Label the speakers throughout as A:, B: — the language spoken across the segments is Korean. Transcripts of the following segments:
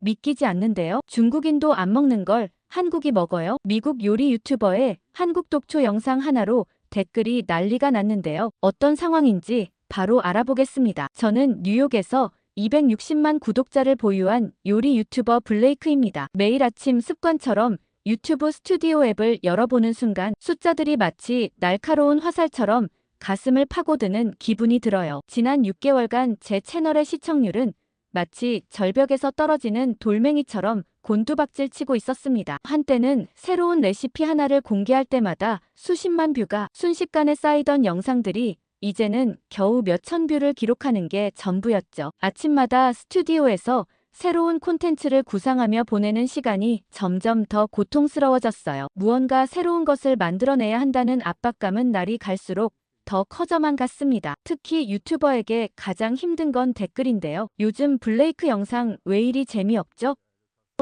A: 믿기지 않는데요. 중국인도 안 먹는 걸 한국이 먹어요. 미국 요리 유튜버의 한국 독초 영상 하나로 댓글이 난리가 났는데요. 어떤 상황인지 바로 알아보겠습니다. 저는 뉴욕에서 260만 구독자를 보유한 요리 유튜버 블레이크입니다. 매일 아침 습관처럼 유튜브 스튜디오 앱을 열어보는 순간 숫자들이 마치 날카로운 화살처럼 가슴을 파고드는 기분이 들어요. 지난 6개월간 제 채널의 시청률은 마치 절벽에서 떨어지는 돌멩이처럼 곤두박질 치고 있었습니다. 한때는 새로운 레시피 하나를 공개할 때마다 수십만 뷰가 순식간에 쌓이던 영상들이 이제는 겨우 몇천 뷰를 기록하는 게 전부였죠. 아침마다 스튜디오에서 새로운 콘텐츠를 구상하며 보내는 시간이 점점 더 고통스러워졌어요. 무언가 새로운 것을 만들어내야 한다는 압박감은 날이 갈수록 더 커져만 갔습니다. 특히 유튜버에게 가장 힘든 건 댓글인데요. 요즘 블레이크 영상 왜 이리 재미없죠?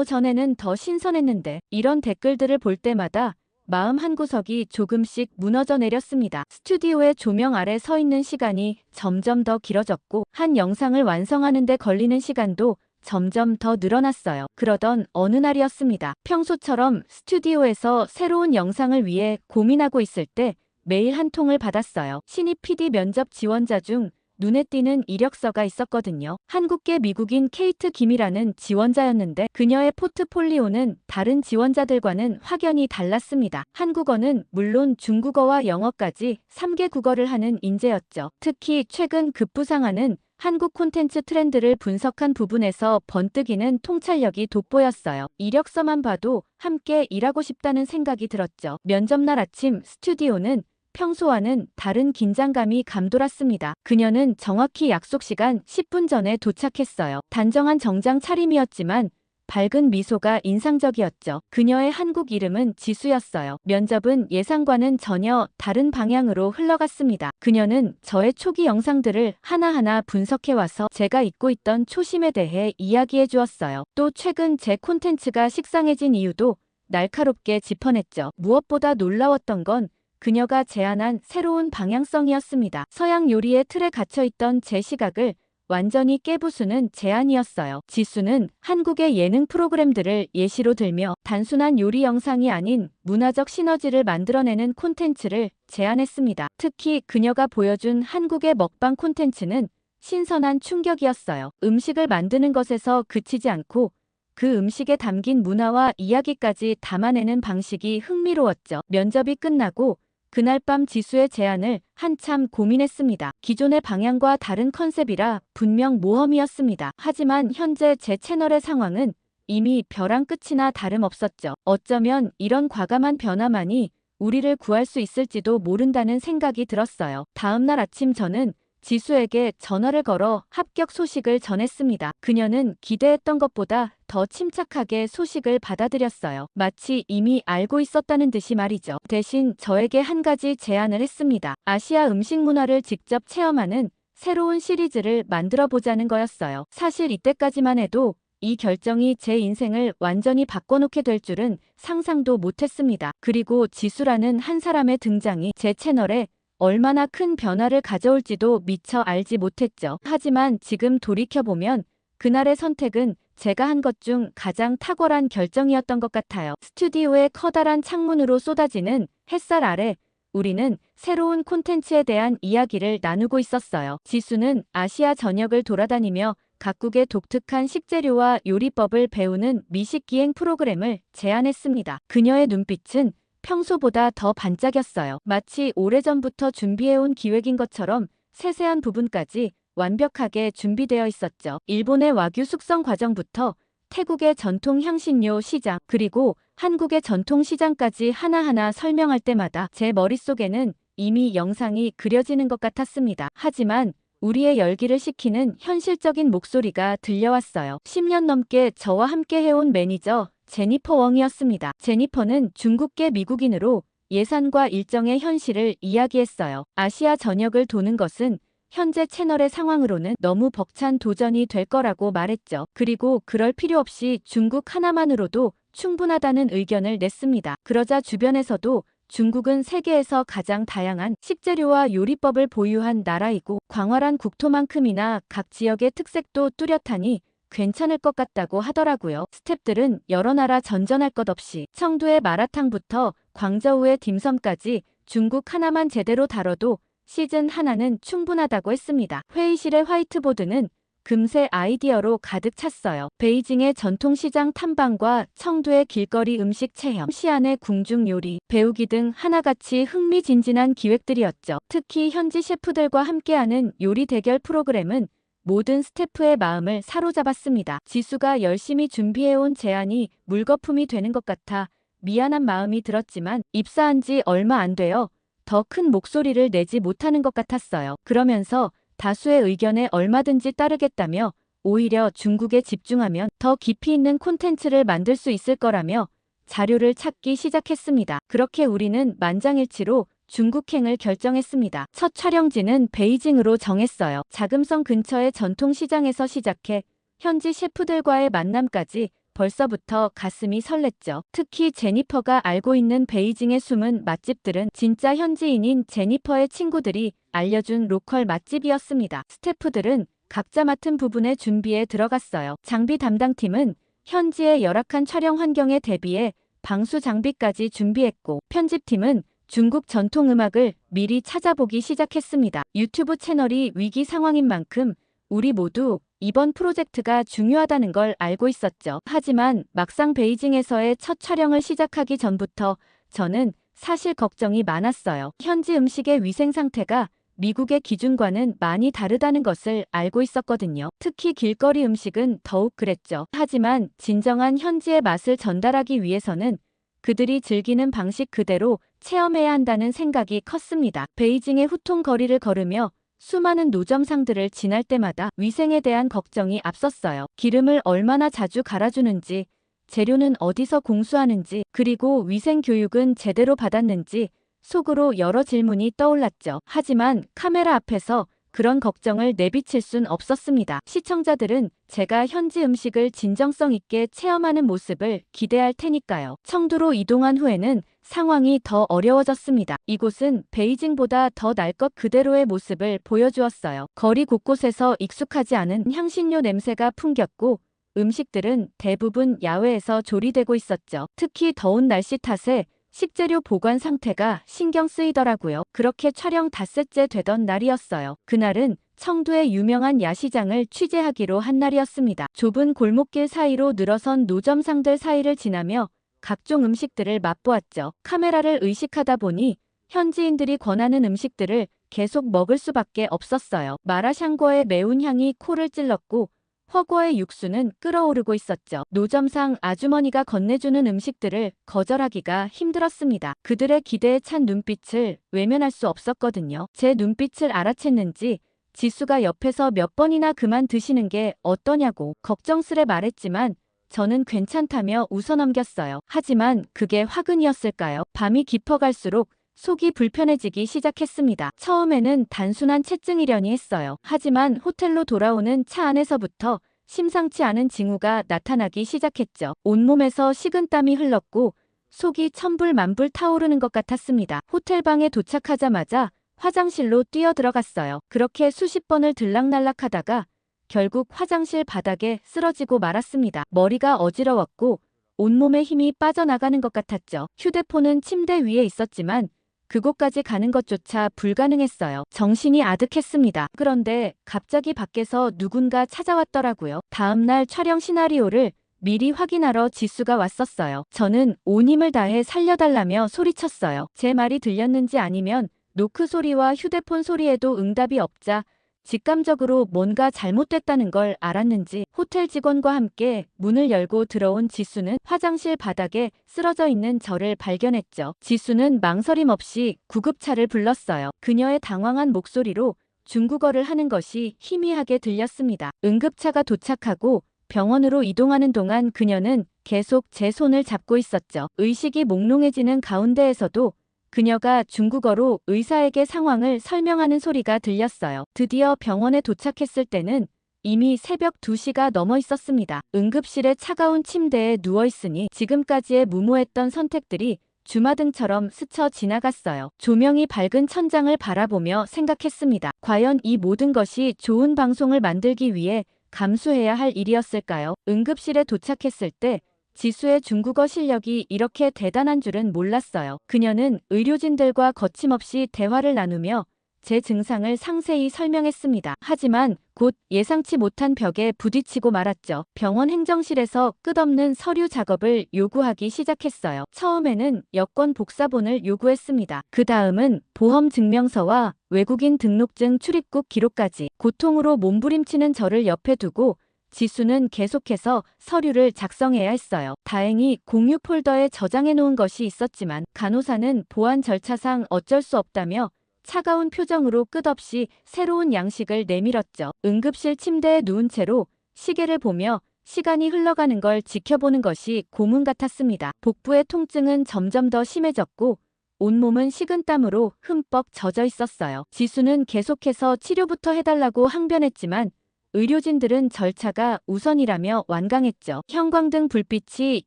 A: 전에는 더 신선했는데 이런 댓글들을 볼 때마다 마음 한구석이 조금씩 무너져 내렸습니다. 스튜디오의 조명 아래 서 있는 시간이 점점 더 길어졌고 한 영상을 완성하는 데 걸리는 시간도 점점 더 늘어났어요. 그러던 어느 날이었습니다. 평소처럼 스튜디오에서 새로운 영상을 위해 고민하고 있을 때 메일 한 통을 받았어요. 신입 PD 면접 지원자 중 눈에 띄는 이력서가 있었거든요. 한국계 미국인 케이트 김이라는 지원자였는데 그녀의 포트폴리오는 다른 지원자들과는 확연히 달랐습니다. 한국어는 물론 중국어와 영어까지 3개 국어를 하는 인재였죠. 특히 최근 급부상하는 한국 콘텐츠 트렌드를 분석한 부분에서 번뜩이는 통찰력이 돋보였어요. 이력서만 봐도 함께 일하고 싶다는 생각이 들었죠. 면접날 아침 스튜디오는 평소와는 다른 긴장감이 감돌았습니다. 그녀는 정확히 약속 시간 10분 전에 도착했어요. 단정한 정장 차림이었지만 밝은 미소가 인상적이었죠. 그녀의 한국 이름은 지수였어요. 면접은 예상과는 전혀 다른 방향으로 흘러갔습니다. 그녀는 저의 초기 영상들을 하나하나 분석해와서 제가 잊고 있던 초심에 대해 이야기해 주었어요. 또 최근 제 콘텐츠가 식상해진 이유도 날카롭게 짚어냈죠. 무엇보다 놀라웠던 건 그녀가 제안한 새로운 방향성이었습니다. 서양 요리의 틀에 갇혀있던 제 시각을 완전히 깨부수는 제안이었어요. 지수는 한국의 예능 프로그램들을 예시로 들며 단순한 요리 영상이 아닌 문화적 시너지를 만들어내는 콘텐츠를 제안했습니다. 특히 그녀가 보여준 한국의 먹방 콘텐츠는 신선한 충격이었어요. 음식을 만드는 것에서 그치지 않고 그 음식에 담긴 문화와 이야기까지 담아내는 방식이 흥미로웠죠. 면접이 끝나고 그날 밤 지수의 제안을 한참 고민했습니다. 기존의 방향과 다른 컨셉이라 분명 모험이었습니다. 하지만 현재 제 채널의 상황은 이미 벼랑 끝이나 다름없었죠. 어쩌면 이런 과감한 변화만이 우리를 구할 수 있을지도 모른다는 생각이 들었어요. 다음날 아침 저는 지수에게 전화를 걸어 합격 소식을 전했습니다. 그녀는 기대했던 것보다 더 침착하게 소식을 받아들였어요. 마치 이미 알고 있었다는 듯이 말이죠. 대신 저에게 한 가지 제안을 했습니다. 아시아 음식 문화를 직접 체험하는 새로운 시리즈를 만들어 보자는 거였어요. 사실 이때까지만 해도 이 결정이 제 인생을 완전히 바꿔놓게 될 줄은 상상도 못했습니다. 그리고 지수라는 한 사람의 등장이 제 채널에 얼마나 큰 변화를 가져올지도 미처 알지 못했죠. 하지만 지금 돌이켜보면 그날의 선택은 제가 한 것 중 가장 탁월한 결정이었던 것 같아요. 스튜디오의 커다란 창문으로 쏟아지는 햇살 아래 우리는 새로운 콘텐츠에 대한 이야기를 나누고 있었어요. 지수는 아시아 전역을 돌아다니며 각국의 독특한 식재료와 요리법을 배우는 미식기행 프로그램을 제안했습니다. 그녀의 눈빛은 평소보다 더 반짝였어요. 마치 오래전부터 준비해온 기획인 것처럼 세세한 부분까지 완벽하게 준비되어 있었죠. 일본의 와규 숙성 과정부터 태국의 전통 향신료 시장, 그리고 한국의 전통 시장까지 하나하나 설명할 때마다 제 머릿속에는 이미 영상이 그려지는 것 같았습니다. 하지만 우리의 열기를 식히는 현실적인 목소리가 들려왔어요. 10년 넘게 저와 함께 해온 매니저 제니퍼 웡이었습니다. 제니퍼는 중국계 미국인으로 예산과 일정의 현실을 이야기했어요. 아시아 전역을 도는 것은 현재 채널의 상황으로는 너무 벅찬 도전이 될 거라고 말했죠. 그리고 그럴 필요 없이 중국 하나만으로도 충분하다는 의견을 냈습니다. 그러자 주변에서도 중국은 세계에서 가장 다양한 식재료와 요리법을 보유한 나라이고 광활한 국토만큼이나 각 지역의 특색도 뚜렷하니 괜찮을 것 같다고 하더라고요. 스태프들은 여러 나라 전전할 것 없이 청두의 마라탕부터 광저우의 딤섬까지 중국 하나만 제대로 다뤄도 시즌 하나는 충분하다고 했습니다. 회의실의 화이트보드는 금세 아이디어로 가득 찼어요. 베이징의 전통시장 탐방과 청두의 길거리 음식 체험, 시안의 궁중 요리, 배우기 등 하나같이 흥미진진한 기획들이었죠. 특히 현지 셰프들과 함께하는 요리 대결 프로그램은 모든 스태프의 마음을 사로잡았습니다. 지수가 열심히 준비해온 제안이 물거품이 되는 것 같아 미안한 마음이 들었지만 입사한 지 얼마 안 되어 더 큰 목소리를 내지 못하는 것 같았어요. 그러면서 다수의 의견에 얼마든지 따르겠다며 오히려 중국에 집중하면 더 깊이 있는 콘텐츠를 만들 수 있을 거라며 자료를 찾기 시작했습니다. 그렇게 우리는 만장일치로 중국행을 결정했습니다. 첫 촬영지는 베이징으로 정했어요. 자금성 근처의 전통시장에서 시작해 현지 셰프들과의 만남까지 벌써부터 가슴이 설렜죠. 특히 제니퍼가 알고 있는 베이징의 숨은 맛집들은 진짜 현지인인 제니퍼의 친구들이 알려준 로컬 맛집이었습니다. 스태프들은 각자 맡은 부분의 준비에 들어갔어요. 장비 담당팀은 현지의 열악한 촬영 환경에 대비해 방수 장비까지 준비했고, 편집팀은 중국 전통 음악을 미리 찾아보기 시작했습니다. 유튜브 채널이 위기 상황인 만큼 우리 모두 이번 프로젝트가 중요하다는 걸 알고 있었죠. 하지만 막상 베이징에서의 첫 촬영을 시작하기 전부터 저는 사실 걱정이 많았어요. 현지 음식의 위생 상태가 미국의 기준과는 많이 다르다는 것을 알고 있었거든요. 특히 길거리 음식은 더욱 그랬죠. 하지만 진정한 현지의 맛을 전달하기 위해서는 그들이 즐기는 방식 그대로 체험해야 한다는 생각이 컸습니다. 베이징의 후통 거리를 걸으며 수많은 노점상들을 지날 때마다 위생에 대한 걱정이 앞섰어요. 기름을 얼마나 자주 갈아주는지, 재료는 어디서 공수하는지, 그리고 위생 교육은 제대로 받았는지 속으로 여러 질문이 떠올랐죠. 하지만 카메라 앞에서 그런 걱정을 내비칠 순 없었습니다. 시청자들은 제가 현지 음식을 진정성 있게 체험하는 모습을 기대할 테니까요. 청두로 이동한 후에는 상황이 더 어려워졌습니다. 이곳은 베이징보다 더 날 것 그대로의 모습을 보여주었어요. 거리 곳곳에서 익숙하지 않은 향신료 냄새가 풍겼고, 음식들은 대부분 야외에서 조리되고 있었죠. 특히 더운 날씨 탓에 식재료 보관 상태가 신경 쓰이더라고요. 그렇게 촬영 닷새째 되던 날이었어요. 그날은 청두의 유명한 야시장을 취재하기로 한 날이었습니다. 좁은 골목길 사이로 늘어선 노점상들 사이를 지나며 각종 음식들을 맛보았죠. 카메라를 의식하다 보니 현지인들이 권하는 음식들을 계속 먹을 수밖에 없었어요. 마라샹궈의 매운 향이 코를 찔렀고, 허거의 육수는 끓어오르고 있었죠. 노점상 아주머니가 건네주는 음식들을 거절하기가 힘들었습니다. 그들의 기대에 찬 눈빛을 외면할 수 없었거든요. 제 눈빛을 알아챘는지 지수가 옆에서 몇 번이나 그만 드시는 게 어떠냐고 걱정스레 말했지만 저는 괜찮다며 웃어넘겼어요. 하지만 그게 화근이었을까요? 밤이 깊어갈수록 속이 불편해지기 시작했습니다. 처음에는 단순한 체증이려니 했어요. 하지만 호텔로 돌아오는 차 안에서부터 심상치 않은 징후가 나타나기 시작했죠. 온몸에서 식은땀이 흘렀고 속이 천불만불 타오르는 것 같았습니다. 호텔방에 도착하자마자 화장실로 뛰어들어갔어요. 그렇게 수십 번을 들락날락하다가 결국 화장실 바닥에 쓰러지고 말았습니다. 머리가 어지러웠고 온몸에 힘이 빠져나가는 것 같았죠. 휴대폰은 침대 위에 있었지만 그곳까지 가는 것조차 불가능했어요. 정신이 아득했습니다. 그런데 갑자기 밖에서 누군가 찾아왔더라고요. 다음날 촬영 시나리오를 미리 확인하러 지수가 왔었어요. 저는 온 힘을 다해 살려달라며 소리쳤어요. 제 말이 들렸는지 아니면 노크 소리와 휴대폰 소리에도 응답이 없자 직감적으로 뭔가 잘못됐다는 걸 알았는지 호텔 직원과 함께 문을 열고 들어온 지수는 화장실 바닥에 쓰러져 있는 저를 발견했죠. 지수는 망설임 없이 구급차를 불렀어요. 그녀의 당황한 목소리로 중국어를 하는 것이 희미하게 들렸습니다. 응급차가 도착하고 병원으로 이동하는 동안 그녀는 계속 제 손을 잡고 있었죠. 의식이 몽롱해지는 가운데에서도 그녀가 중국어로 의사에게 상황을 설명하는 소리가 들렸어요. 드디어 병원에 도착했을 때는 이미 새벽 2시가 넘어 있었습니다. 응급실의 차가운 침대에 누워있으니 지금까지의 무모했던 선택들이 주마등처럼 스쳐 지나갔어요. 조명이 밝은 천장을 바라보며 생각했습니다. 과연 이 모든 것이 좋은 방송을 만들기 위해 감수해야 할 일이었을까요? 응급실에 도착했을 때 지수의 중국어 실력이 이렇게 대단한 줄은 몰랐어요. 그녀는 의료진들과 거침없이 대화를 나누며 제 증상을 상세히 설명했습니다. 하지만 곧 예상치 못한 벽에 부딪히고 말았죠. 병원 행정실에서 끝없는 서류 작업을 요구하기 시작했어요. 처음에는 여권 복사본을 요구했습니다. 그 다음은 보험 증명서와 외국인 등록증 출입국 기록까지. 고통으로 몸부림치는 저를 옆에 두고 지수는 계속해서 서류를 작성해야 했어요. 다행히 공유 폴더에 저장해 놓은 것이 있었지만 간호사는 보안 절차상 어쩔 수 없다며 차가운 표정으로 끝없이 새로운 양식을 내밀었죠. 응급실 침대에 누운 채로 시계를 보며 시간이 흘러가는 걸 지켜보는 것이 고문 같았습니다. 복부의 통증은 점점 더 심해졌고 온몸은 식은땀으로 흠뻑 젖어 있었어요. 지수는 계속해서 치료부터 해달라고 항변했지만 의료진들은 절차가 우선이라며 완강했죠. 형광등 불빛이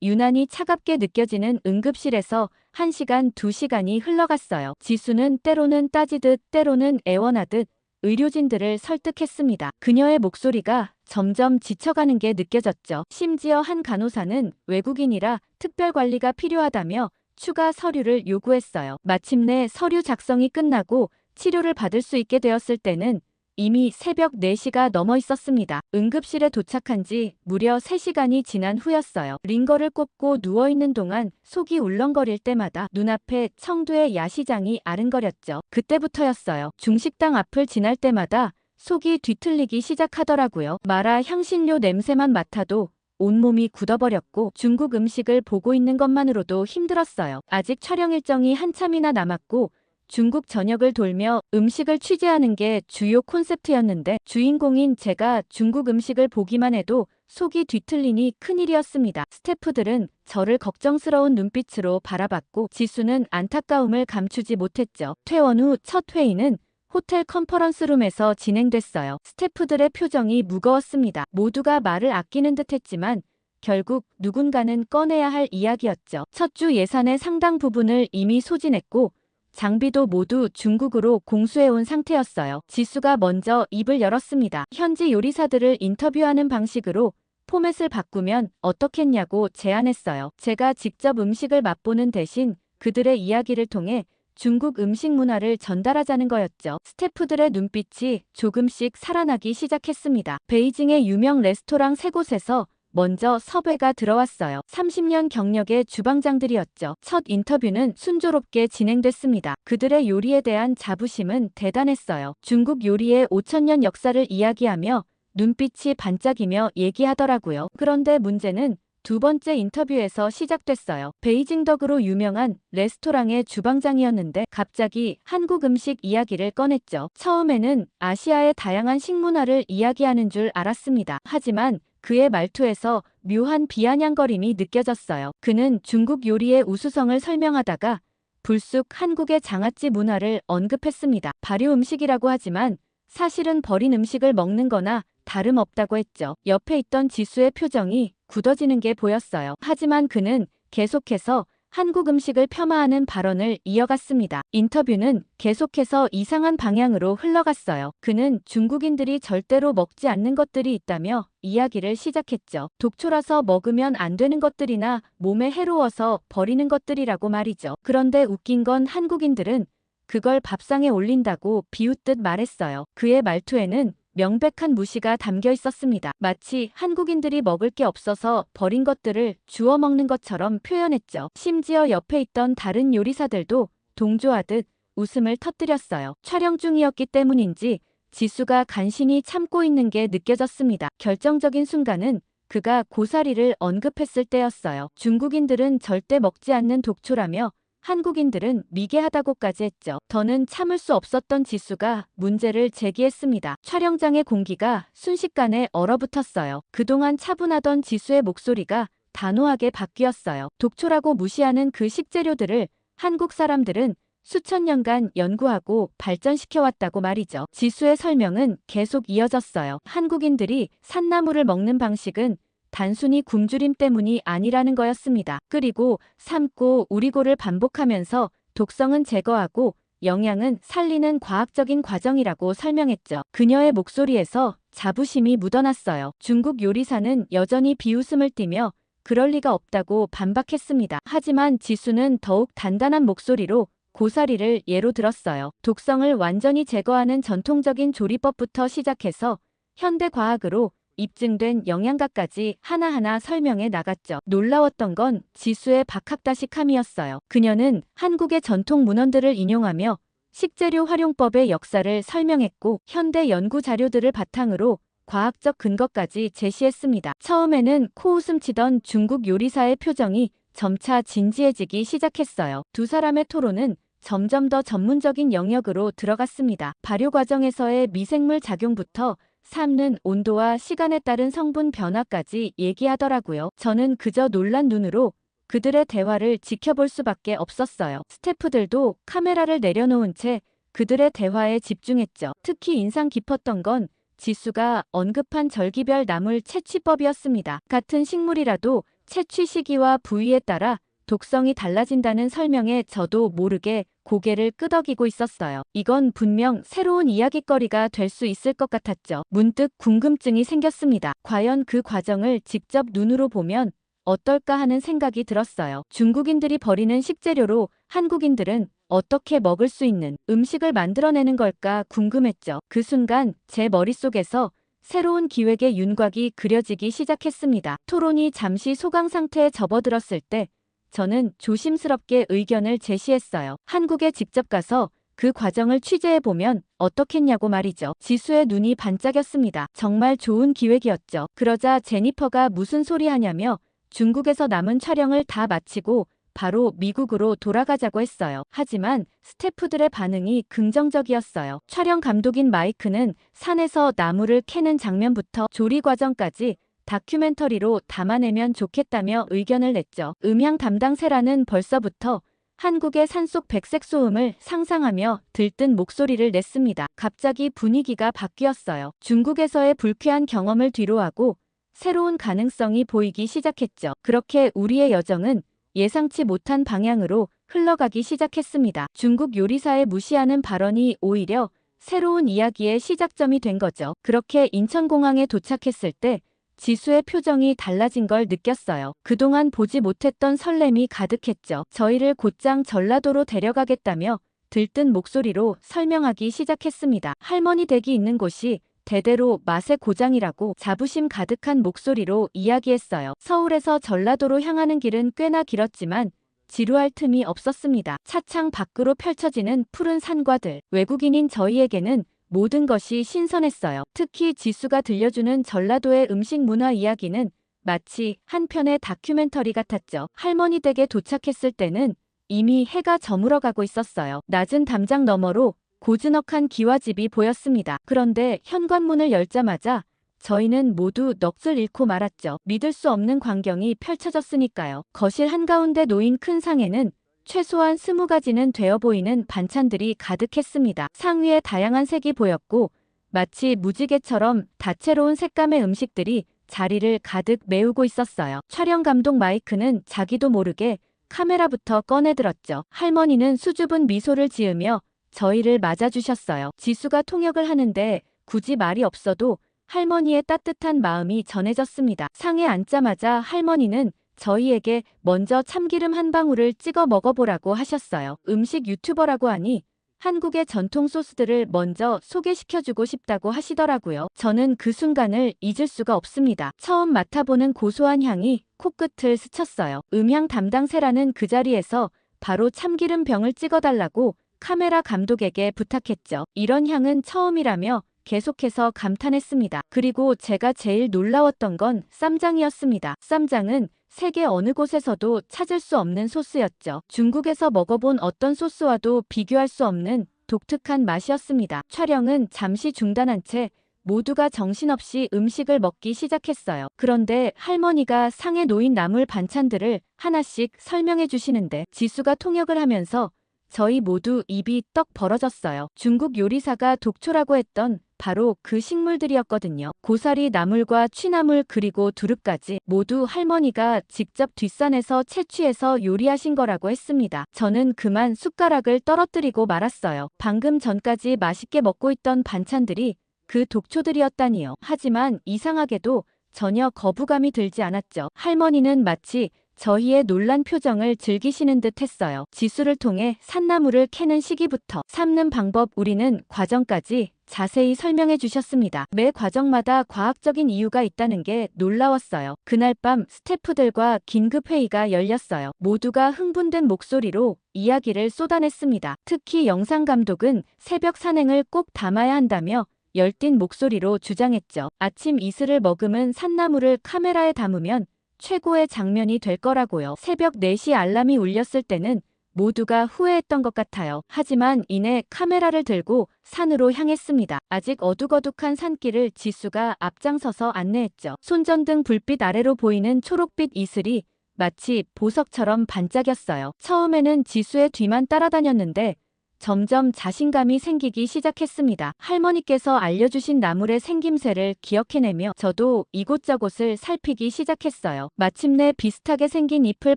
A: 유난히 차갑게 느껴지는 응급실에서 1시간, 2시간이 흘러갔어요. 지수는 때로는 따지듯 때로는 애원하듯 의료진들을 설득했습니다. 그녀의 목소리가 점점 지쳐가는 게 느껴졌죠. 심지어 한 간호사는 외국인이라 특별 관리가 필요하다며 추가 서류를 요구했어요. 마침내 서류 작성이 끝나고 치료를 받을 수 있게 되었을 때는 이미 새벽 4시가 넘어 있었습니다. 응급실에 도착한 지 무려 3시간이 지난 후였어요. 링거를 꽂고 누워있는 동안 속이 울렁거릴 때마다 눈앞에 청두의 야시장이 아른거렸죠. 그때부터였어요. 중식당 앞을 지날 때마다 속이 뒤틀리기 시작하더라고요. 마라 향신료 냄새만 맡아도 온몸이 굳어버렸고 중국 음식을 보고 있는 것만으로도 힘들었어요. 아직 촬영 일정이 한참이나 남았고 중국 전역을 돌며 음식을 취재하는 게 주요 콘셉트였는데 주인공인 제가 중국 음식을 보기만 해도 속이 뒤틀리니 큰일이었습니다. 스태프들은 저를 걱정스러운 눈빛으로 바라봤고 지수는 안타까움을 감추지 못했죠. 퇴원 후 첫 회의는 호텔 컨퍼런스룸에서 진행됐어요. 스태프들의 표정이 무거웠습니다. 모두가 말을 아끼는 듯했지만 결국 누군가는 꺼내야 할 이야기였죠. 첫 주 예산의 상당 부분을 이미 소진했고 장비도 모두 중국으로 공수해온 상태였어요. 지수가 먼저 입을 열었습니다. 현지 요리사들을 인터뷰하는 방식으로 포맷을 바꾸면 어떻겠냐고 제안했어요. 제가 직접 음식을 맛보는 대신 그들의 이야기를 통해 중국 음식 문화를 전달하자는 거였죠. 스태프들의 눈빛이 조금씩 살아나기 시작했습니다. 베이징의 유명 레스토랑 3곳에서 먼저 섭외가 들어왔어요. 30년 경력의 주방장들이었죠. 첫 인터뷰는 순조롭게 진행됐습니다. 그들의 요리에 대한 자부심은 대단했어요. 중국 요리의 5,000년 역사를 이야기하며 눈빛이 반짝이며 얘기하더라고요. 그런데 문제는 두 번째 인터뷰에서 시작됐어요. 베이징 덕으로 유명한 레스토랑의 주방장이었는데 갑자기 한국 음식 이야기를 꺼냈죠. 처음에는 아시아의 다양한 식문화를 이야기하는 줄 알았습니다. 하지만 그의 말투에서 묘한 비아냥거림이 느껴졌어요. 그는 중국 요리의 우수성을 설명하다가 불쑥 한국의 장아찌 문화를 언급했습니다. 발효 음식이라고 하지만 사실은 버린 음식을 먹는 거나 다름없다고 했죠. 옆에 있던 지수의 표정이 굳어지는 게 보였어요. 하지만 그는 계속해서 한국 음식을 폄하하는 발언을 이어갔습니다. 인터뷰는 계속해서 이상한 방향으로 흘러갔어요. 그는 중국인들이 절대로 먹지 않는 것들이 있다며 이야기를 시작했죠. 독초라서 먹으면 안 되는 것들이나 몸에 해로워서 버리는 것들이라고 말이죠. 그런데 웃긴 건 한국인들은 그걸 밥상에 올린다고 비웃듯 말했어요. 그의 말투에는 명백한 무시가 담겨 있었습니다. 마치 한국인들이 먹을 게 없어서 버린 것들을 주워 먹는 것처럼 표현했죠. 심지어 옆에 있던 다른 요리사들도 동조하듯 웃음을 터뜨렸어요. 촬영 중이었기 때문인지 지수가 간신히 참고 있는 게 느껴졌습니다. 결정적인 순간은 그가 고사리를 언급했을 때였어요. 중국인들은 절대 먹지 않는 독초라며 한국인들은 미개하다고까지 했죠. 더는 참을 수 없었던 지수가 문제를 제기했습니다. 촬영장의 공기가 순식간에 얼어붙었어요. 그동안 차분하던 지수의 목소리가 단호하게 바뀌었어요. 독초라고 무시하는 그 식재료들을 한국 사람들은 수천 년간 연구하고 발전시켜왔다고 말이죠. 지수의 설명은 계속 이어졌어요. 한국인들이 산나물을 먹는 방식은 단순히 굶주림 때문이 아니라는 거였습니다. 끓이고 삶고 우리고를 반복하면서 독성은 제거하고 영양은 살리는 과학적인 과정이라고 설명했죠. 그녀의 목소리에서 자부심이 묻어났어요. 중국 요리사는 여전히 비웃음을 띠며 그럴 리가 없다고 반박했습니다. 하지만 지수는 더욱 단단한 목소리로 고사리를 예로 들었어요. 독성을 완전히 제거하는 전통적인 조리법부터 시작해서 현대 과학으로 입증된 영양가까지 하나하나 설명해 나갔죠. 놀라웠던 건 지수의 박학다식함이었어요. 그녀는 한국의 전통 문헌들을 인용하며 식재료 활용법의 역사를 설명했고 현대 연구 자료들을 바탕으로 과학적 근거까지 제시했습니다. 처음에는 코웃음 치던 중국 요리사의 표정이 점차 진지해지기 시작했어요. 두 사람의 토론은 점점 더 전문적인 영역으로 들어갔습니다. 발효 과정에서의 미생물 작용부터 삶는 온도와 시간에 따른 성분 변화까지 얘기하더라고요. 저는 그저 놀란 눈으로 그들의 대화를 지켜볼 수밖에 없었어요. 스태프들도 카메라를 내려놓은 채 그들의 대화에 집중했죠. 특히 인상 깊었던 건 지수가 언급한 절기별 나물 채취법이었습니다. 같은 식물이라도 채취 시기와 부위에 따라 독성이 달라진다는 설명에 저도 모르게 고개를 끄덕이고 있었어요. 이건 분명 새로운 이야깃거리가 될 수 있을 것 같았죠. 문득 궁금증이 생겼습니다. 과연 그 과정을 직접 눈으로 보면 어떨까 하는 생각이 들었어요. 중국인들이 버리는 식재료로 한국인들은 어떻게 먹을 수 있는 음식을 만들어내는 걸까 궁금했죠. 그 순간 제 머릿속에서 새로운 기획의 윤곽이 그려지기 시작했습니다. 토론이 잠시 소강 상태에 접어들었을 때 저는 조심스럽게 의견을 제시했어요. 한국에 직접 가서 그 과정을 취재해보면 어떻겠냐고 말이죠. 지수의 눈이 반짝였습니다. 정말 좋은 기획이었죠. 그러자 제니퍼가 무슨 소리 하냐며 중국에서 남은 촬영을 다 마치고 바로 미국으로 돌아가자고 했어요. 하지만 스태프들의 반응이 긍정적이었어요. 촬영 감독인 마이크는 산에서 나무를 캐는 장면부터 조리 과정까지 다큐멘터리로 담아내면 좋겠다며 의견을 냈죠. 음향 담당 세라는 벌써부터 한국의 산속 백색 소음을 상상하며 들뜬 목소리를 냈습니다. 갑자기 분위기가 바뀌었어요. 중국에서의 불쾌한 경험을 뒤로하고 새로운 가능성이 보이기 시작했죠. 그렇게 우리의 여정은 예상치 못한 방향으로 흘러가기 시작했습니다. 중국 요리사의 무시하는 발언이 오히려 새로운 이야기의 시작점이 된 거죠. 그렇게 인천공항에 도착했을 때 지수의 표정이 달라진 걸 느꼈어요. 그동안 보지 못했던 설렘이 가득했죠. 저희를 곧장 전라도로 데려가겠다며 들뜬 목소리로 설명하기 시작했습니다. 할머니 댁이 있는 곳이 대대로 맛의 고장이라고 자부심 가득한 목소리로 이야기했어요. 서울에서 전라도로 향하는 길은 꽤나 길었지만 지루할 틈이 없었습니다. 차창 밖으로 펼쳐지는 푸른 산과들, 외국인인 저희에게는 모든 것이 신선했어요. 특히 지수가 들려주는 전라도의 음식 문화 이야기는 마치 한 편의 다큐멘터리 같았죠. 할머니 댁에 도착했을 때는 이미 해가 저물어가고 있었어요. 낮은 담장 너머로 고즈넉한 기와집이 보였습니다. 그런데 현관문을 열자마자 저희는 모두 넋을 잃고 말았죠. 믿을 수 없는 광경이 펼쳐졌으니까요. 거실 한가운데 놓인 큰 상에는 최소한 20가지는 되어 보이는 반찬들이 가득했습니다. 상 위에 다양한 색이 보였고 마치 무지개처럼 다채로운 색감의 음식들이 자리를 가득 메우고 있었어요. 촬영 감독 마이크는 자기도 모르게 카메라부터 꺼내들었죠. 할머니는 수줍은 미소를 지으며 저희를 맞아주셨어요. 지수가 통역을 하는데 굳이 말이 없어도 할머니의 따뜻한 마음이 전해졌습니다. 상에 앉자마자 할머니는 저희에게 먼저 참기름 한 방울을 찍어 먹어보라고 하셨어요. 음식 유튜버라고 하니 한국의 전통 소스들을 먼저 소개시켜주고 싶다고 하시더라고요. 저는 그 순간을 잊을 수가 없습니다. 처음 맡아보는 고소한 향이 코끝을 스쳤어요. 음향 담당 세라는 그 자리에서 바로 참기름 병을 찍어달라고 카메라 감독에게 부탁했죠. 이런 향은 처음이라며 계속해서 감탄했습니다. 그리고 제가 제일 놀라웠던 건 쌈장이었습니다. 쌈장은 세계 어느 곳에서도 찾을 수 없는 소스였죠. 중국에서 먹어본 어떤 소스와도 비교할 수 없는 독특한 맛이었습니다. 촬영은 잠시 중단한 채 모두가 정신없이 음식을 먹기 시작했어요. 그런데 할머니가 상에 놓인 나물 반찬들을 하나씩 설명해 주시는데 지수가 통역을 하면서 저희 모두 입이 떡 벌어졌어요. 중국 요리사가 독초라고 했던 바로 그 식물들이었거든요. 고사리, 나물과 취나물 그리고 두릅까지 모두 할머니가 직접 뒷산에서 채취해서 요리하신 거라고 했습니다. 저는 그만 숟가락을 떨어뜨리고 말았어요. 방금 전까지 맛있게 먹고 있던 반찬들이 그 독초들이었다니요. 하지만 이상하게도 전혀 거부감이 들지 않았죠. 할머니는 마치 저희의 놀란 표정을 즐기시는 듯 했어요. 지수를 통해 산나물을 캐는 시기부터 삶는 방법, 우리는 과정까지 자세히 설명해 주셨습니다. 매 과정마다 과학적인 이유가 있다는 게 놀라웠어요. 그날 밤 스태프들과 긴급 회의가 열렸어요. 모두가 흥분된 목소리로 이야기를 쏟아냈습니다. 특히 영상 감독은 새벽 산행을 꼭 담아야 한다며 열띤 목소리로 주장했죠. 아침 이슬을 머금은 산나물을 카메라에 담으면 최고의 장면이 될 거라고요. 새벽 4시 알람이 울렸을 때는 모두가 후회했던 것 같아요. 하지만 이내 카메라를 들고 산으로 향했습니다. 아직 어둑어둑한 산길을 지수가 앞장서서 안내했죠. 손전등 불빛 아래로 보이는 초록빛 이슬이 마치 보석처럼 반짝였어요. 처음에는 지수의 뒤만 따라다녔는데 점점 자신감이 생기기 시작했습니다. 할머니께서 알려주신 나물의 생김새를 기억해내며 저도 이곳저곳을 살피기 시작했어요. 마침내 비슷하게 생긴 잎을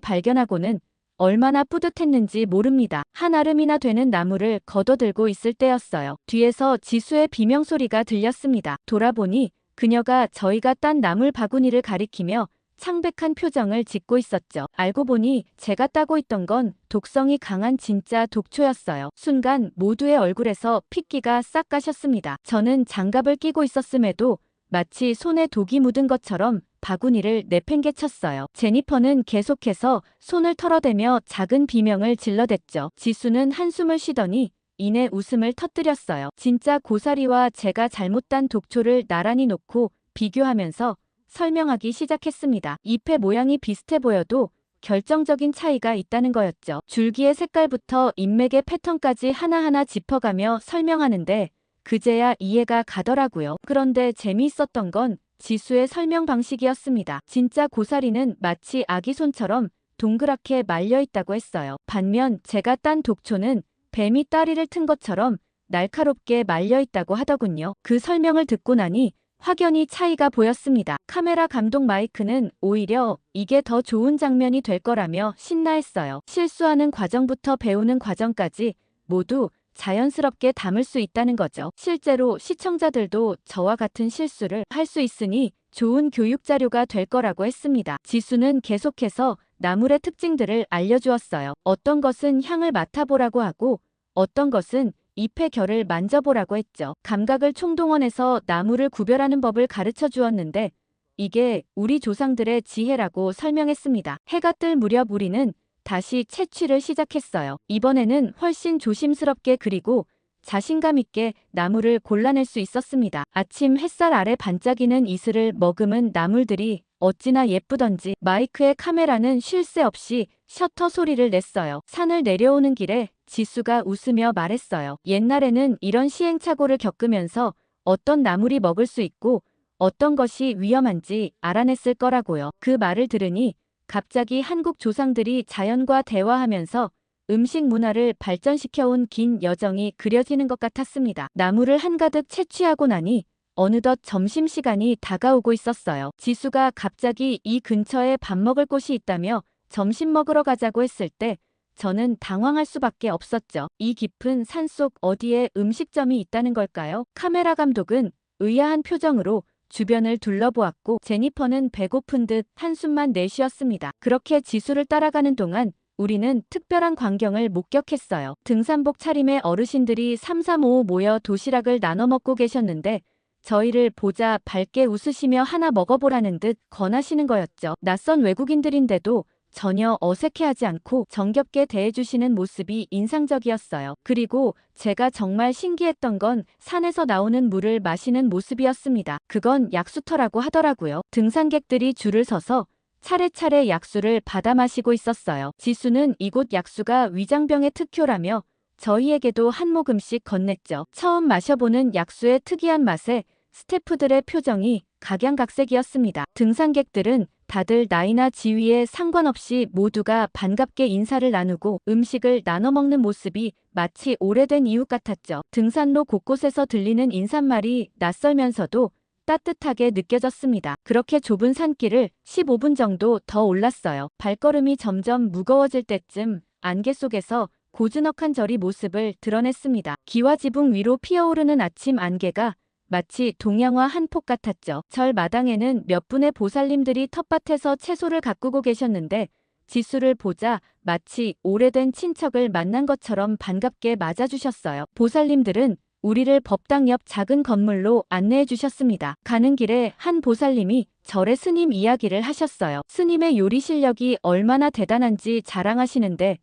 A: 발견하고는 얼마나 뿌듯했는지 모릅니다. 한 아름이나 되는 나무를 걷어들고 있을 때였어요. 뒤에서 지수의 비명소리가 들렸습니다. 돌아보니 그녀가 저희가 딴 나물 바구니를 가리키며 창백한 표정을 짓고 있었죠. 알고 보니 제가 따고 있던 건 독성이 강한 진짜 독초였어요. 순간 모두의 얼굴에서 핏기가 싹 가셨습니다. 저는 장갑을 끼고 있었음에도 마치 손에 독이 묻은 것처럼 바구니를 내팽개쳤어요. 제니퍼는 계속해서 손을 털어대며 작은 비명을 질러댔죠. 지수는 한숨을 쉬더니 이내 웃음을 터뜨렸어요. 진짜 고사리와 제가 잘못 딴 독초를 나란히 놓고 비교하면서 설명하기 시작했습니다. 잎의 모양이 비슷해 보여도 결정적인 차이가 있다는 거였죠. 줄기의 색깔부터 잎맥의 패턴까지 하나하나 짚어가며 설명하는데 그제야 이해가 가더라고요. 그런데 재미있었던 건 지수의 설명 방식이었습니다. 진짜 고사리는 마치 아기 손처럼 동그랗게 말려있다고 했어요. 반면 제가 딴 독초는 뱀이 다리를 튼 것처럼 날카롭게 말려있다고 하더군요. 그 설명을 듣고 나니 확연히 차이가 보였습니다. 카메라 감독 마이크는 오히려 이게 더 좋은 장면이 될 거라며 신나했어요. 실수하는 과정부터 배우는 과정까지 모두 자연스럽게 담을 수 있다는 거죠. 실제로 시청자들도 저와 같은 실수를 할 수 있으니 좋은 교육 자료가 될 거라고 했습니다. 지수는 계속해서 나물의 특징들을 알려주었어요. 어떤 것은 향을 맡아보라고 하고 어떤 것은 잎의 결을 만져보라고 했죠. 감각을 총동원해서 나무를 구별하는 법을 가르쳐 주었는데 이게 우리 조상들의 지혜라고 설명했습니다. 해가 뜰 무렵 우리는 다시 채취를 시작했어요. 이번에는 훨씬 조심스럽게 그리고 자신감 있게 나무를 골라낼 수 있었습니다. 아침 햇살 아래 반짝이는 이슬을 머금은 나물들이 어찌나 예쁘던지 마이크의 카메라는 쉴 새 없이 셔터 소리를 냈어요. 산을 내려오는 길에 지수가 웃으며 말했어요. 옛날에는 이런 시행착오를 겪으면서 어떤 나물이 먹을 수 있고 어떤 것이 위험한지 알아냈을 거라고요. 그 말을 들으니 갑자기 한국 조상들이 자연과 대화하면서 음식 문화를 발전시켜온 긴 여정이 그려지는 것 같았습니다. 나물을 한가득 채취하고 나니 어느덧 점심시간이 다가오고 있었어요. 지수가 갑자기 이 근처에 밥 먹을 곳이 있다며 점심 먹으러 가자고 했을 때 저는 당황할 수밖에 없었죠. 이 깊은 산속 어디에 음식점이 있다는 걸까요? 카메라 감독은 의아한 표정으로 주변을 둘러보았고 제니퍼는 배고픈 듯 한숨만 내쉬었습니다. 그렇게 지수를 따라가는 동안 우리는 특별한 광경을 목격했어요. 등산복 차림의 어르신들이 삼삼오오 모여 도시락을 나눠 먹고 계셨는데 저희를 보자 밝게 웃으시며 하나 먹어보라는 듯 권하시는 거였죠. 낯선 외국인들인데도 전혀 어색해하지 않고 정겹게 대해주시는 모습이 인상적이었어요. 그리고 제가 정말 신기했던 건 산에서 나오는 물을 마시는 모습이었습니다. 그건 약수터라고 하더라고요. 등산객들이 줄을 서서 차례차례 약수를 받아 마시고 있었어요. 지수는 이곳 약수가 위장병의 특효라며 저희에게도 한 모금씩 건넸죠. 처음 마셔보는 약수의 특이한 맛에 스태프들의 표정이 각양각색이었습니다. 등산객들은 다들 나이나 지위에 상관없이 모두가 반갑게 인사를 나누고 음식을 나눠 먹는 모습이 마치 오래된 이웃 같았죠. 등산로 곳곳에서 들리는 인사말이 낯설면서도 따뜻하게 느껴졌습니다. 그렇게 좁은 산길을 15분 정도 더 올랐어요. 발걸음이 점점 무거워질 때쯤 안개 속에서 고즈넉한 절이 모습을 드러냈습니다. 기와지붕 위로 피어오르는 아침 안개가 마치 동양화 한 폭 같았죠. 절 마당에는 몇 분의 보살님들이 텃밭에서 채소를 가꾸고 계셨는데 지수를 보자 마치 오래된 친척을 만난 것처럼 반갑게 맞아주셨어요. 보살님들은 우리를 법당 옆 작은 건물로 안내해 주셨습니다. 가는 길에 한 보살님이 절의 스님 이야기를 하셨어요. 스님의 요리 실력이 얼마나 대단한지 자랑하시는데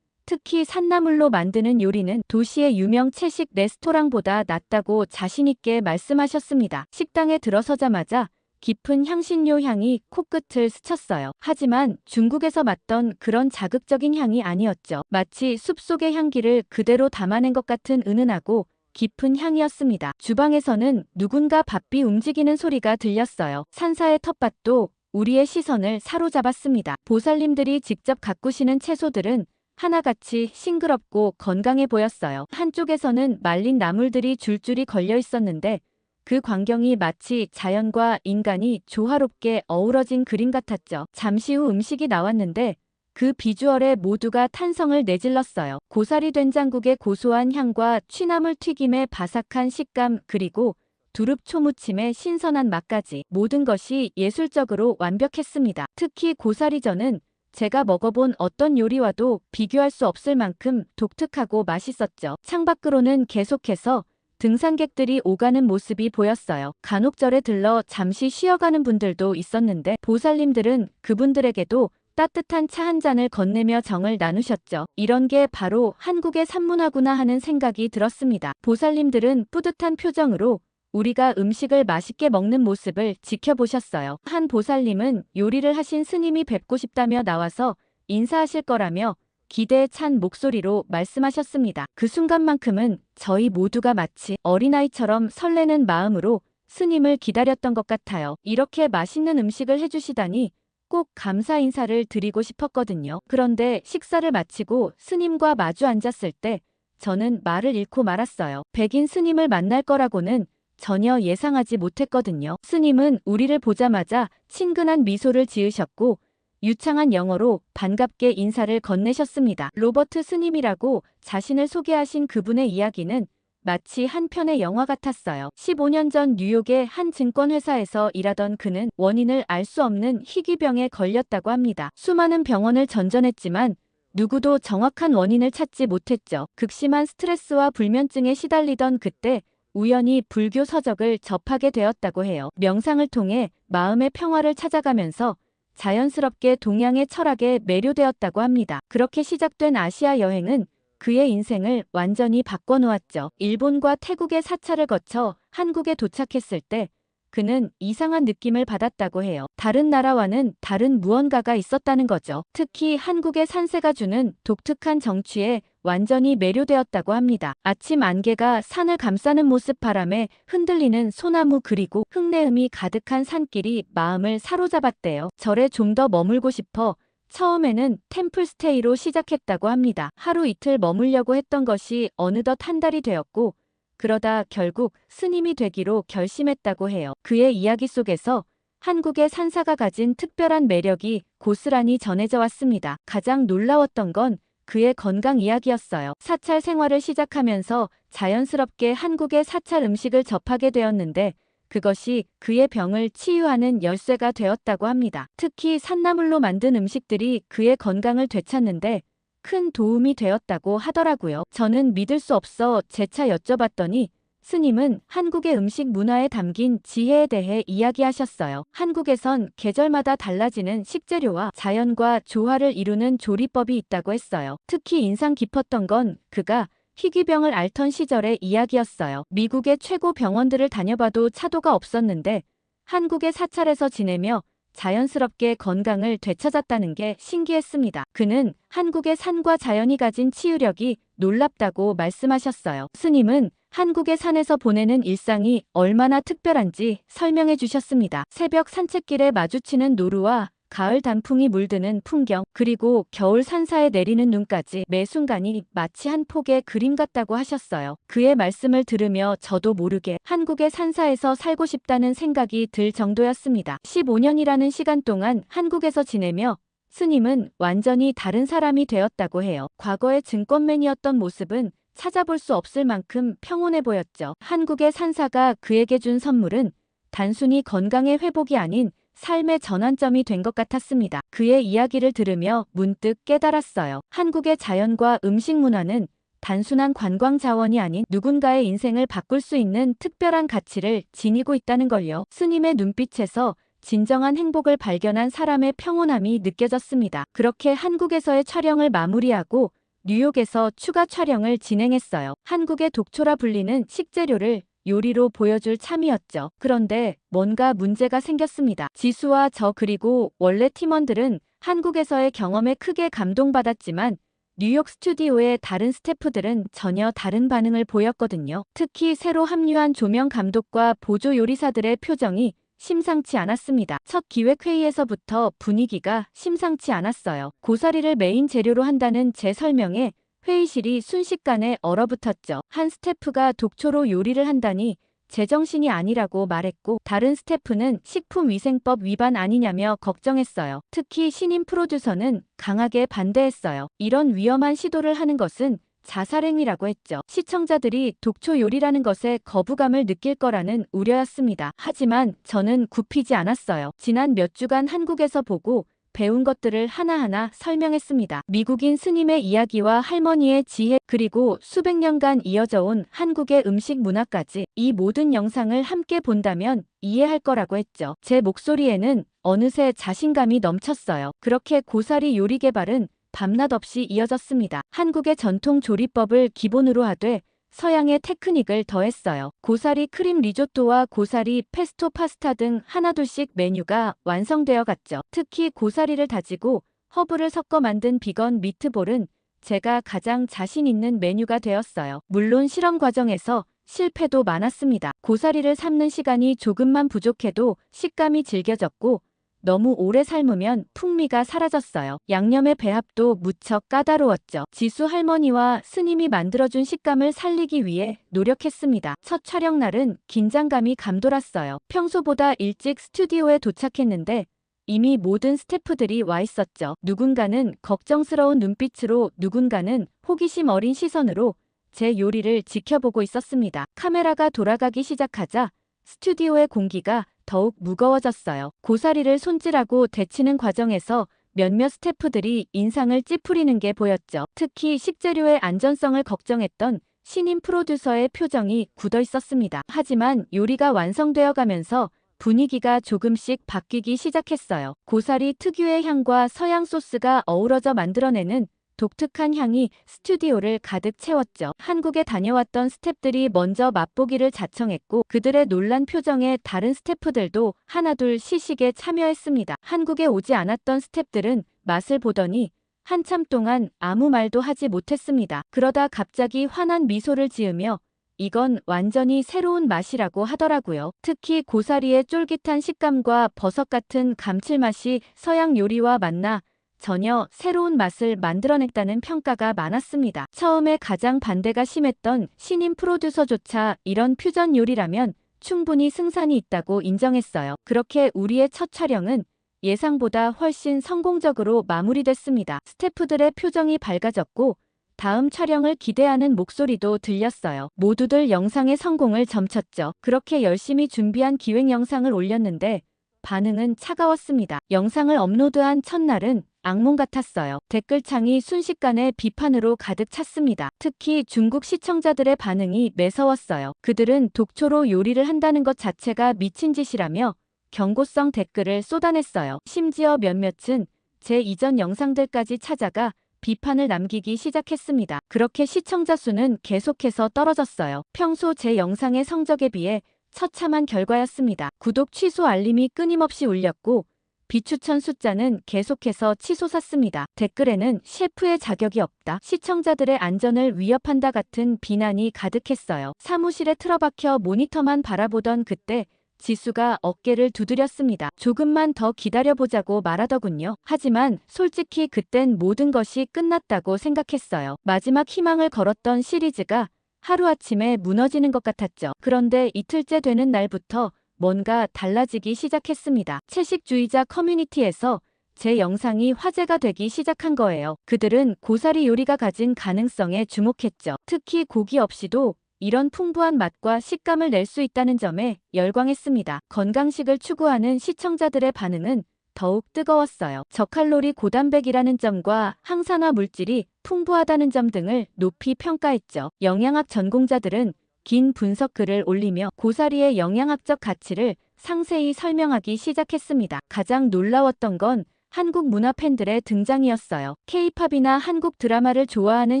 A: 특히 산나물로 만드는 요리는 도시의 유명 채식 레스토랑보다 낫다고 자신있게 말씀하셨습니다. 식당에 들어서자마자 깊은 향신료 향이 코끝을 스쳤어요. 하지만 중국에서 맡던 그런 자극적인 향이 아니었죠. 마치 숲속의 향기를 그대로 담아낸 것 같은 은은하고 깊은 향이었습니다. 주방에서는 누군가 바삐 움직이는 소리가 들렸어요. 산사의 텃밭도 우리의 시선을 사로잡았습니다. 보살님들이 직접 가꾸시는 채소들은 하나같이 싱그럽고 건강해 보였어요. 한쪽에서는 말린 나물들이 줄줄이 걸려 있었는데 그 광경이 마치 자연과 인간이 조화롭게 어우러진 그림 같았죠. 잠시 후 음식이 나왔는데 그 비주얼에 모두가 탄성을 내질렀어요. 고사리 된장국의 고소한 향과 취나물 튀김의 바삭한 식감 그리고 두릅 초무침의 신선한 맛까지 모든 것이 예술적으로 완벽했습니다. 특히 고사리전은 제가 먹어본 어떤 요리와도 비교할 수 없을 만큼 독특하고 맛있었죠. 창밖으로는 계속해서 등산객들이 오가는 모습이 보였어요. 간혹 절에 들러 잠시 쉬어가는 분들도 있었는데 보살님들은 그분들에게도 따뜻한 차 한 잔을 건네며 정을 나누셨죠. 이런 게 바로 한국의 산문화구나 하는 생각이 들었습니다. 보살님들은 뿌듯한 표정으로 우리가 음식을 맛있게 먹는 모습을 지켜보셨어요. 한 보살님은 요리를 하신 스님이 뵙고 싶다며 나와서 인사하실 거라며 기대에 찬 목소리로 말씀하셨습니다. 그 순간만큼은 저희 모두가 마치 어린아이처럼 설레는 마음으로 스님을 기다렸던 것 같아요. 이렇게 맛있는 음식을 해주시다니 꼭 감사 인사를 드리고 싶었거든요. 그런데 식사를 마치고 스님과 마주 앉았을 때 저는 말을 잃고 말았어요. 백인 스님을 만날 거라고는 전혀 예상하지 못했거든요. 스님은 우리를 보자마자 친근한 미소를 지으셨고 유창한 영어로 반갑게 인사를 건네셨습니다. 로버트 스님이라고 자신을 소개하신 그분의 이야기는 마치 한 편의 영화 같았어요. 15년 전 뉴욕의 한 증권회사에서 일하던 그는 원인을 알 수 없는 희귀병에 걸렸다고 합니다. 수많은 병원을 전전했지만 누구도 정확한 원인을 찾지 못했죠. 극심한 스트레스와 불면증에 시달리던 그때 우연히 불교 서적을 접하게 되었다고 해요. 명상을 통해 마음의 평화를 찾아가면서 자연스럽게 동양의 철학에 매료되었다고 합니다. 그렇게 시작된 아시아 여행은 그의 인생을 완전히 바꿔놓았죠. 일본과 태국의 사찰을 거쳐 한국에 도착했을 때 그는 이상한 느낌을 받았다고 해요. 다른 나라와는 다른 무언가가 있었다는 거죠. 특히 한국의 산세가 주는 독특한 정취에 완전히 매료되었다고 합니다. 아침 안개가 산을 감싸는 모습, 바람에 흔들리는 소나무 그리고 흙내음이 가득한 산길이 마음을 사로잡았대요. 절에 좀 더 머물고 싶어 처음에는 템플스테이로 시작했다고 합니다. 하루 이틀 머물려고 했던 것이 어느덧 한 달이 되었고 그러다 결국 스님이 되기로 결심했다고 해요. 그의 이야기 속에서 한국의 산사가 가진 특별한 매력이 고스란히 전해져 왔습니다. 가장 놀라웠던 건 그의 건강 이야기였어요. 사찰 생활을 시작하면서 자연스럽게 한국의 사찰 음식을 접하게 되었는데 그것이 그의 병을 치유하는 열쇠가 되었다고 합니다. 특히 산나물로 만든 음식들이 그의 건강을 되찾는데 큰 도움이 되었다고 하더라고요. 저는 믿을 수 없어 재차 여쭤봤더니 스님은 한국의 음식 문화에 담긴 지혜에 대해 이야기하셨어요. 한국에선 계절마다 달라지는 식재료와 자연과 조화를 이루는 조리법이 있다고 했어요. 특히 인상 깊었던 건 그가 희귀병을 앓던 시절의 이야기였어요. 미국의 최고 병원들을 다녀봐도 차도가 없었는데 한국의 사찰에서 지내며 자연스럽게 건강을 되찾았다는 게 신기했습니다. 그는 한국의 산과 자연이 가진 치유력이 놀랍다고 말씀하셨어요. 스님은 한국의 산에서 보내는 일상이 얼마나 특별한지 설명해 주셨습니다. 새벽 산책길에 마주치는 노루와 가을 단풍이 물드는 풍경, 그리고 겨울 산사에 내리는 눈까지 매 순간이 마치 한 폭의 그림 같다고 하셨어요. 그의 말씀을 들으며 저도 모르게 한국의 산사에서 살고 싶다는 생각이 들 정도였습니다. 15년이라는 시간 동안 한국에서 지내며 스님은 완전히 다른 사람이 되었다고 해요. 과거의 증권맨이었던 모습은 찾아볼 수 없을 만큼 평온해 보였죠. 한국의 산사가 그에게 준 선물은 단순히 건강의 회복이 아닌 삶의 전환점이 된 것 같았습니다. 그의 이야기를 들으며 문득 깨달았어요. 한국의 자연과 음식 문화는 단순한 관광 자원이 아닌 누군가의 인생을 바꿀 수 있는 특별한 가치를 지니고 있다는 걸요. 스님의 눈빛에서 진정한 행복을 발견한 사람의 평온함이 느껴졌습니다. 그렇게 한국에서의 촬영을 마무리하고 뉴욕에서 추가 촬영을 진행했어요. 한국의 독초라 불리는 식재료를 요리로 보여줄 참이었죠. 그런데 뭔가 문제가 생겼습니다. 지수와 저 그리고 원래 팀원들은 한국에서의 경험에 크게 감동받았지만 뉴욕 스튜디오의 다른 스태프들은 전혀 다른 반응을 보였거든요. 특히 새로 합류한 조명 감독과 보조 요리사들의 표정이 심상치 않았습니다. 첫 기획회의에서부터 분위기가 심상치 않았어요. 고사리를 메인 재료로 한다는 제 설명에 회의실이 순식간에 얼어붙었죠. 한 스태프가 독초로 요리를 한다니 제정신이 아니라고 말했고 다른 스태프는 식품위생법 위반 아니냐며 걱정했어요. 특히 신임 프로듀서는 강하게 반대했어요. 이런 위험한 시도를 하는 것은 자살행위라고 했죠. 시청자들이 독초 요리라는 것에 거부감을 느낄 거라는 우려였습니다. 하지만 저는 굽히지 않았어요. 지난 몇 주간 한국에서 보고 배운 것들을 하나하나 설명했습니다. 미국인 스님의 이야기와 할머니의 지혜 그리고 수백 년간 이어져 온 한국의 음식 문화까지 이 모든 영상을 함께 본다면 이해할 거라고 했죠. 제 목소리에는 어느새 자신감이 넘쳤어요. 그렇게 고사리 요리 개발은 밤낮 없이 이어졌습니다. 한국의 전통 조리법을 기본으로 하되 서양의 테크닉을 더했어요. 고사리 크림 리조또와 고사리 페스토 파스타 등 하나둘씩 메뉴가 완성되어 갔죠. 특히 고사리를 다지고 허브를 섞어 만든 비건 미트볼은 제가 가장 자신 있는 메뉴가 되었어요. 물론 실험 과정에서 실패도 많았습니다. 고사리를 삶는 시간이 조금만 부족해도 식감이 질겨졌고 너무 오래 삶으면 풍미가 사라졌어요. 양념의 배합도 무척 까다로웠죠. 지수 할머니와 스님이 만들어준 식감을 살리기 위해 노력했습니다. 첫 촬영 날은 긴장감이 감돌았어요. 평소보다 일찍 스튜디오에 도착했는데 이미 모든 스태프들이 와 있었죠. 누군가는 걱정스러운 눈빛으로 누군가는 호기심 어린 시선으로 제 요리를 지켜보고 있었습니다. 카메라가 돌아가기 시작하자 스튜디오의 공기가 더욱 무거워졌어요. 고사리를 손질하고 데치는 과정에서 몇몇 스태프들이 인상을 찌푸리는 게 보였죠. 특히 식재료의 안전성을 걱정했던 신임 프로듀서의 표정이 굳어 있었습니다. 하지만 요리가 완성되어 가면서 분위기가 조금씩 바뀌기 시작했어요. 고사리 특유의 향과 서양 소스가 어우러져 만들어내는 독특한 향이 스튜디오를 가득 채웠죠. 한국에 다녀왔던 스태프들이 먼저 맛보기를 자청했고 그들의 놀란 표정에 다른 스태프들도 하나둘 시식에 참여했습니다. 한국에 오지 않았던 스태프들은 맛을 보더니 한참 동안 아무 말도 하지 못했습니다. 그러다 갑자기 환한 미소를 지으며 이건 완전히 새로운 맛이라고 하더라고요. 특히 고사리의 쫄깃한 식감과 버섯 같은 감칠맛이 서양 요리와 만나 전혀 새로운 맛을 만들어냈다는 평가가 많았습니다. 처음에 가장 반대가 심했던 신임 프로듀서조차 이런 퓨전 요리라면 충분히 승산이 있다고 인정했어요. 그렇게 우리의 첫 촬영은 예상보다 훨씬 성공적으로 마무리됐습니다. 스태프들의 표정이 밝아졌고 다음 촬영을 기대하는 목소리도 들렸어요. 모두들 영상의 성공을 점쳤죠. 그렇게 열심히 준비한 기획 영상을 올렸는데 반응은 차가웠습니다. 영상을 업로드한 첫날은 악몽 같았어요. 댓글창이 순식간에 비판으로 가득 찼습니다. 특히 중국 시청자들의 반응이 매서웠어요. 그들은 독초로 요리를 한다는 것 자체가 미친 짓이라며 경고성 댓글을 쏟아냈어요. 심지어 몇몇은 제 이전 영상들까지 찾아가 비판을 남기기 시작했습니다. 그렇게 시청자 수는 계속해서 떨어졌어요. 평소 제 영상의 성적에 비해 처참한 결과였습니다. 구독 취소 알림이 끊임없이 울렸고 비추천 숫자는 계속해서 치솟았습니다. 댓글에는 셰프의 자격이 없다, 시청자들의 안전을 위협한다 같은 비난이 가득했어요. 사무실에 틀어박혀 모니터만 바라보던 그때 지수가 어깨를 두드렸습니다. 조금만 더 기다려보자고 말하더군요. 하지만 솔직히 그땐 모든 것이 끝났다고 생각했어요. 마지막 희망을 걸었던 시리즈가 하루아침에 무너지는 것 같았죠. 그런데 이틀째 되는 날부터 뭔가 달라지기 시작했습니다. 채식주의자 커뮤니티에서 제 영상이 화제가 되기 시작한 거예요. 그들은 고사리 요리가 가진 가능성에 주목했죠. 특히 고기 없이도 이런 풍부한 맛과 식감을 낼 수 있다는 점에 열광했습니다. 건강식을 추구하는 시청자들의 반응은 더욱 뜨거웠어요. 저칼로리 고단백이라는 점과 항산화 물질이 풍부하다는 점 등을 높이 평가했죠. 영양학 전공자들은 긴 분석 글을 올리며 고사리의 영양학적 가치를 상세히 설명하기 시작했습니다. 가장 놀라웠던 건 한국 문화 팬들의 등장이었어요. K-팝이나 한국 드라마를 좋아하는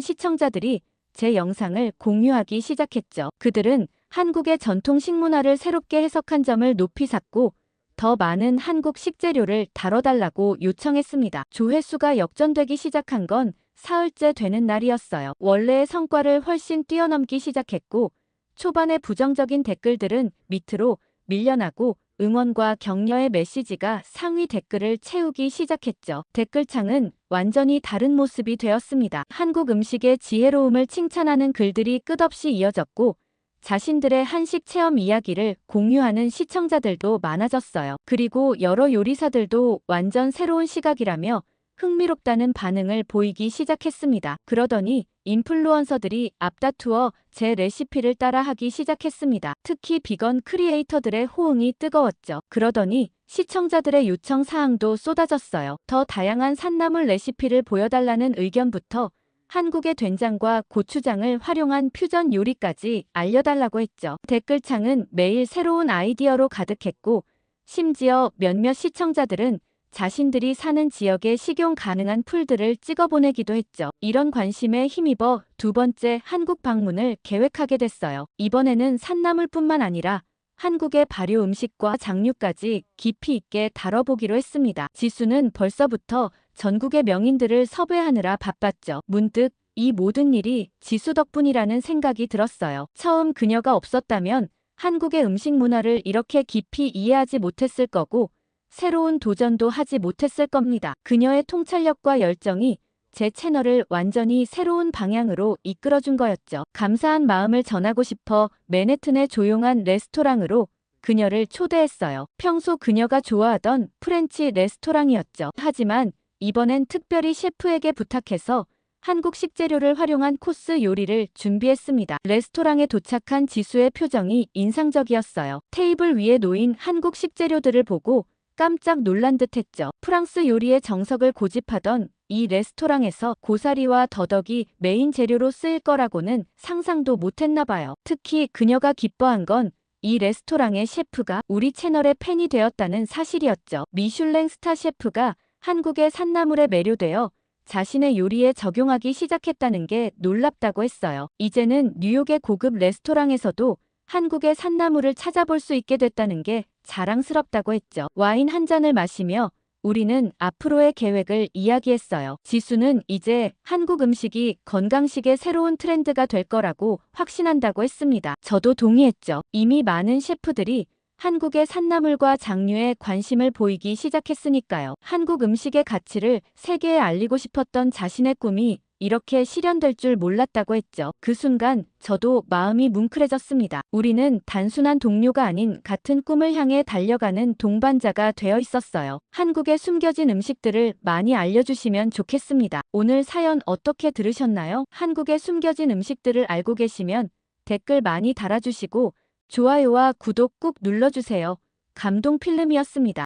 A: 시청자들이 제 영상을 공유하기 시작했죠. 그들은 한국의 전통 식문화를 새롭게 해석한 점을 높이 샀고 더 많은 한국 식재료를 다뤄달라고 요청했습니다. 조회수가 역전되기 시작한 건 사흘째 되는 날이었어요. 원래의 성과를 훨씬 뛰어넘기 시작했고 초반의 부정적인 댓글들은 밑으로 밀려나고 응원과 격려의 메시지가 상위 댓글을 채우기 시작했죠. 댓글창은 완전히 다른 모습이 되었습니다. 한국 음식의 지혜로움을 칭찬하는 글들이 끝없이 이어졌고 자신들의 한식 체험 이야기를 공유하는 시청자들도 많아졌어요. 그리고 여러 요리사들도 완전 새로운 시각이라며 흥미롭다는 반응을 보이기 시작했습니다. 그러더니 인플루언서들이 앞다투어 제 레시피를 따라하기 시작했습니다. 특히 비건 크리에이터들의 호응이 뜨거웠죠. 그러더니 시청자들의 요청 사항도 쏟아졌어요. 더 다양한 산나물 레시피를 보여달라는 의견부터 한국의 된장과 고추장을 활용한 퓨전 요리까지 알려달라고 했죠. 댓글창은 매일 새로운 아이디어로 가득했고 심지어 몇몇 시청자들은 자신들이 사는 지역에 식용 가능한 풀들을 찍어보내기도 했죠. 이런 관심에 힘입어 두 번째 한국 방문을 계획하게 됐어요. 이번에는 산나물뿐만 아니라 한국의 발효 음식과 장류까지 깊이 있게 다뤄보기로 했습니다. 지수는 벌써부터 전국의 명인들을 섭외하느라 바빴죠. 문득 이 모든 일이 지수 덕분이라는 생각이 들었어요. 처음 그녀가 없었다면 한국의 음식 문화를 이렇게 깊이 이해하지 못했을 거고 새로운 도전도 하지 못했을 겁니다. 그녀의 통찰력과 열정이 제 채널을 완전히 새로운 방향으로 이끌어준 거였죠. 감사한 마음을 전하고 싶어 맨해튼의 조용한 레스토랑으로 그녀를 초대했어요. 평소 그녀가 좋아하던 프렌치 레스토랑이었죠. 하지만 이번엔 특별히 셰프에게 부탁해서 한국 식재료를 활용한 코스 요리를 준비했습니다. 레스토랑에 도착한 지수의 표정이 인상적이었어요. 테이블 위에 놓인 한국 식재료들을 보고 깜짝 놀란 듯 했죠. 프랑스 요리의 정석을 고집하던 이 레스토랑에서 고사리와 더덕이 메인 재료로 쓰일 거라고는 상상도 못했나 봐요. 특히 그녀가 기뻐한 건 이 레스토랑의 셰프가 우리 채널의 팬이 되었다는 사실이었죠. 미슐랭 스타 셰프가 한국의 산나물에 매료되어 자신의 요리에 적용하기 시작했다는 게 놀랍다고 했어요. 이제는 뉴욕의 고급 레스토랑에서도 한국의 산나물을 찾아볼 수 있게 됐다는 게 자랑스럽다고 했죠. 와인 한 잔을 마시며 우리는 앞으로의 계획을 이야기했어요. 지수는 이제 한국 음식이 건강식의 새로운 트렌드가 될 거라고 확신한다고 했습니다. 저도 동의했죠. 이미 많은 셰프들이 한국의 산나물과 장류에 관심을 보이기 시작했으니까요. 한국 음식의 가치를 세계에 알리고 싶었던 자신의 꿈이 이렇게 실현될 줄 몰랐다고 했죠. 그 순간 저도 마음이 뭉클해졌습니다. 우리는 단순한 동료가 아닌 같은 꿈을 향해 달려가는 동반자가 되어 있었어요. 한국의 숨겨진 음식들을 많이 알려주시면 좋겠습니다. 오늘 사연 어떻게 들으셨나요? 한국의 숨겨진 음식들을 알고 계시면 댓글 많이 달아주시고 좋아요와 구독 꾹 눌러주세요. 감동 필름이었습니다.